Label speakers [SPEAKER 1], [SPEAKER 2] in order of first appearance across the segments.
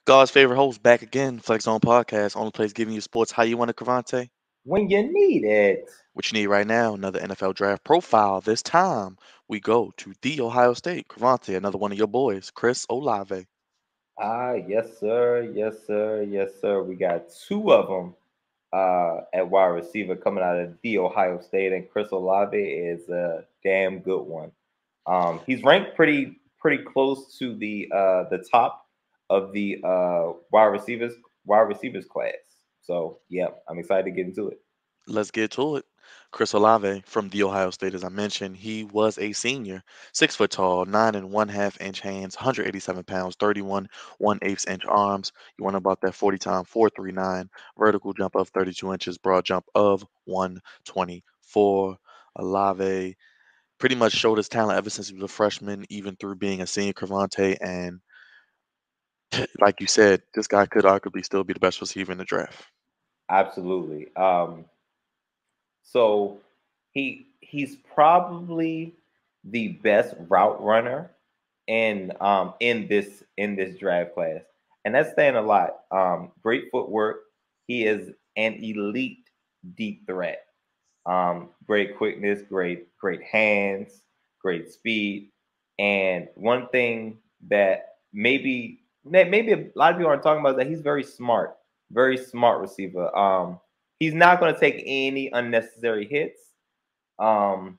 [SPEAKER 1] God's favorite host back again, Flex Zone Podcast, only place giving you sports how you want it, Crevonte.
[SPEAKER 2] when you need it.
[SPEAKER 1] What you need right now, another NFL draft profile. This time we go to the Ohio State. Crevonte, another one of your boys, Chris Olave.
[SPEAKER 2] Yes, sir. Yes, sir. Yes, sir. We got two of them at wide receiver coming out of the Ohio State, and Chris Olave is a damn good one. He's ranked pretty close to the top of the wide receivers class. So yeah, I'm excited to get into it.
[SPEAKER 1] Let's get to it. Chris Olave from the Ohio State, as I mentioned, he was a senior, 6 foot tall, 9.5 inch hands, 187 pounds, 31 1/8 inch arms. You want about that 40 time 4.39, vertical jump of 32 inches, broad jump of 124. Olave pretty much showed his talent ever since he was a freshman, even through being a senior Crevonte. And like you said, this guy could arguably still be the best receiver in the draft.
[SPEAKER 2] Absolutely. So he's probably the best route runner in this draft class, and that's saying a lot. Great footwork. He is an elite deep threat. Great quickness, great hands, great speed, and one thing that maybe a lot of people aren't talking about is that he's very smart receiver. He's not going to take any unnecessary hits. Um,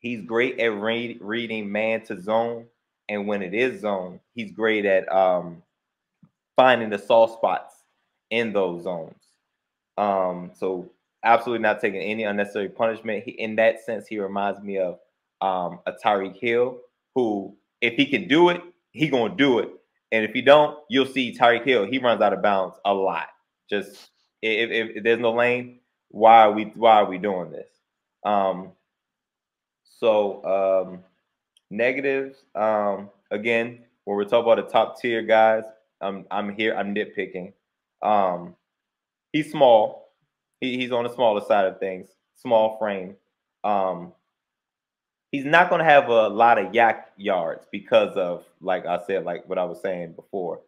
[SPEAKER 2] he's great at reading man to zone, and when it is zone, he's great at finding the soft spots in those zones. So absolutely not taking any unnecessary punishment. In that sense, he reminds me of a Tyreek Hill, who if he can do it, he gonna do it, and if he don't, you'll see Tyreek Hill. He runs out of bounds a lot. Just if there's no lane, why are we doing this? Um, so negatives. Again, when we're talking about the top tier guys, I'm here. I'm nitpicking. Um, he's small. He's on the smaller side of things. Small frame. Um, he's not going to have a lot of yak yards because of, like I said, like what I was saying before.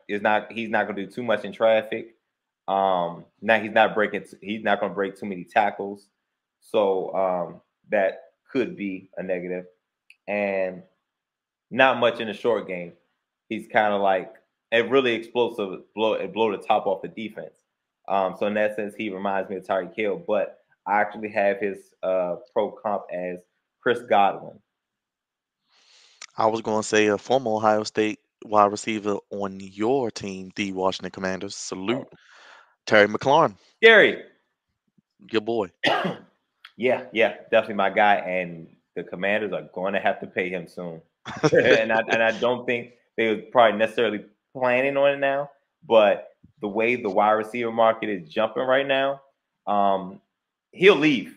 [SPEAKER 2] He's not going to do too much in traffic. Now he's not going to break too many tackles. So that could be a negative. And not much in the short game. He's kind of like a really explosive blow the top off the defense. So in that sense, he reminds me of Tyreek Hill, but I actually have his pro comp as Chris Godwin.
[SPEAKER 1] I was going to say a former Ohio State wide receiver on your team, the Washington Commanders. Salute
[SPEAKER 2] Oh,
[SPEAKER 1] Terry McLaurin,
[SPEAKER 2] Gary.
[SPEAKER 1] your boy.
[SPEAKER 2] Yeah, definitely my guy. And the Commanders are going to have to pay him soon. and I don't think they were probably necessarily planning on it now, but the way the wide receiver market is jumping right now, um, he'll leave.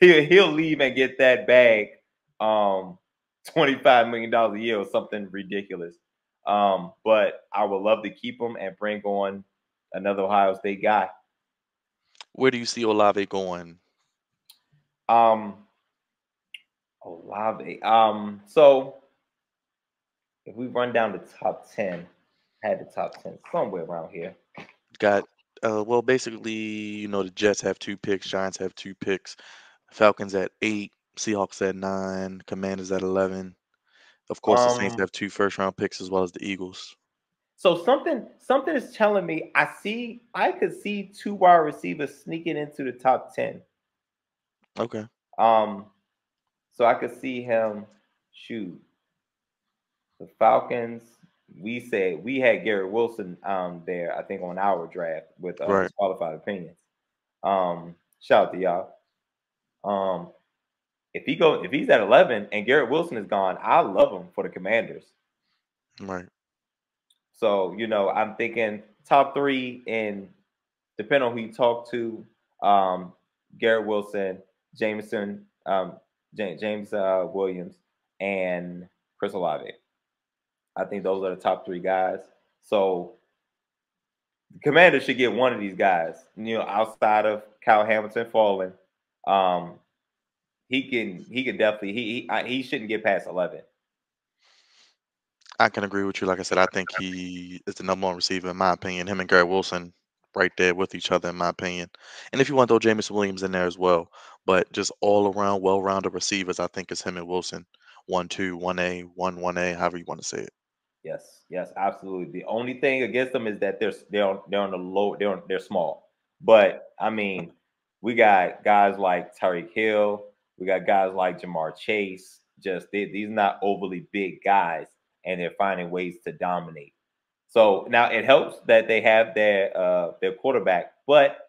[SPEAKER 2] he'll leave and get that bag, $25 million a year or something ridiculous. But I would love to keep him and bring on another Ohio State guy.
[SPEAKER 1] Where do you see Olave going?
[SPEAKER 2] Um, Olave. So if we run down the top 10, I had the top 10 somewhere around here.
[SPEAKER 1] Got, well, basically, the Jets have 2 picks, Giants have 2 picks, Falcons at 8, Seahawks at 9, Commanders at 11. Of course, the Saints
[SPEAKER 2] Um,
[SPEAKER 1] have 2 first-round picks as well as the Eagles.
[SPEAKER 2] so something is telling me I could see two wide receivers sneaking into the top 10.
[SPEAKER 1] Okay.
[SPEAKER 2] Um, so I could see him shoot the Falcons. We had Garrett Wilson there, I think, on our draft with
[SPEAKER 1] Right.
[SPEAKER 2] disqualified opinions. Shout out to y'all. Um, if he's at 11 and Garrett Wilson is gone, I love him for the Commanders.
[SPEAKER 1] Right.
[SPEAKER 2] So I'm thinking top three, and depending on who you talk to, um, Garrett Wilson, Jameson, James Williams, and Chris Olave. I think those are the top three guys. So the Commanders should get one of these guys. Outside of Kyle Hamilton falling, um, he can definitely he shouldn't get past 11.
[SPEAKER 1] I can agree with you. Like I said, I think he is the number one receiver in my opinion. Him and Garrett Wilson right there with each other in my opinion. And if you want to throw Jameson Williams in there as well, but just all around well-rounded receivers, I think it's him and Wilson. 1-2, 1A, 1-1A, however you want to say it.
[SPEAKER 2] Yes, yes, absolutely. The only thing against them is that they're on the low, they're small. But I mean, we got guys like Tyreek Hill, we got guys like Jamar Chase. Just these not overly big guys, and they're finding ways to dominate. So now it helps that they have their quarterback, but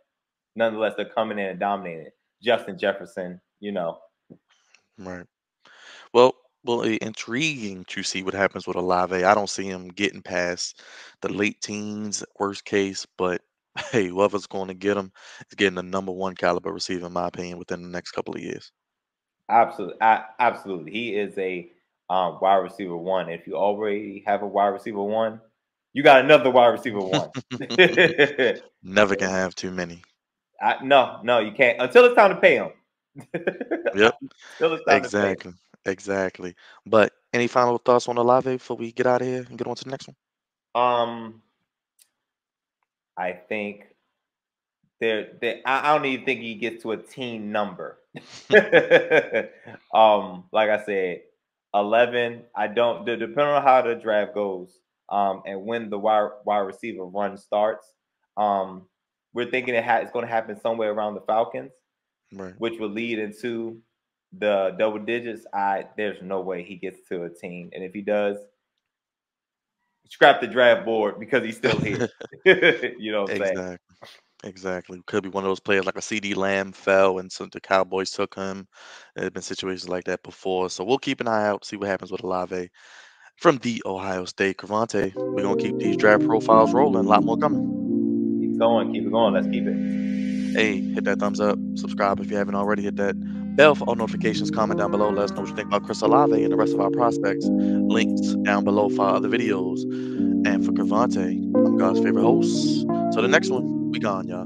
[SPEAKER 2] nonetheless they're coming in and dominating. Justin Jefferson,
[SPEAKER 1] Right. Well, intriguing to see what happens with Olave. I don't see him getting past the late teens, worst case, but hey, whoever's going to get him is getting a number one caliber receiver, in my opinion, within the next couple of years.
[SPEAKER 2] absolutely, absolutely. He is a wide receiver one. If you already have a wide receiver one, you got another wide receiver one.
[SPEAKER 1] Never can have too many.
[SPEAKER 2] No, no, you can't until it's time to pay him.
[SPEAKER 1] Yep,
[SPEAKER 2] Until it's time to pay him.
[SPEAKER 1] exactly, exactly. But any final thoughts on Olave before we get out of here and get on to the next one?
[SPEAKER 2] Um, I think I don't even think he gets to a team number. Like I said, 11. I don't depending on how the draft goes, and when the wide receiver run starts. We're thinking it's going to happen somewhere around the Falcons,
[SPEAKER 1] Right.
[SPEAKER 2] which will lead into the double digits. There's no way he gets to a team, and if he does, scrap the draft board because he's still here. You know what I'm saying?
[SPEAKER 1] Exactly. Exactly. Could be one of those players like a CD Lamb fell and so the Cowboys took him. There have been situations like that before. So we'll keep an eye out, see what happens with Olave from the Ohio State. Crevonte, we're gonna keep these draft profiles rolling. A lot more coming.
[SPEAKER 2] Keep going, keep it going. Let's keep it.
[SPEAKER 1] Hey, hit that thumbs up, subscribe if you haven't already, hit that bell for all notifications, comment down below, let us know what you think about Chris Olave and the rest of our prospects. Links down below for our other videos. And for Crevonte, I'm God's favorite host. So the next one, we gone, y'all.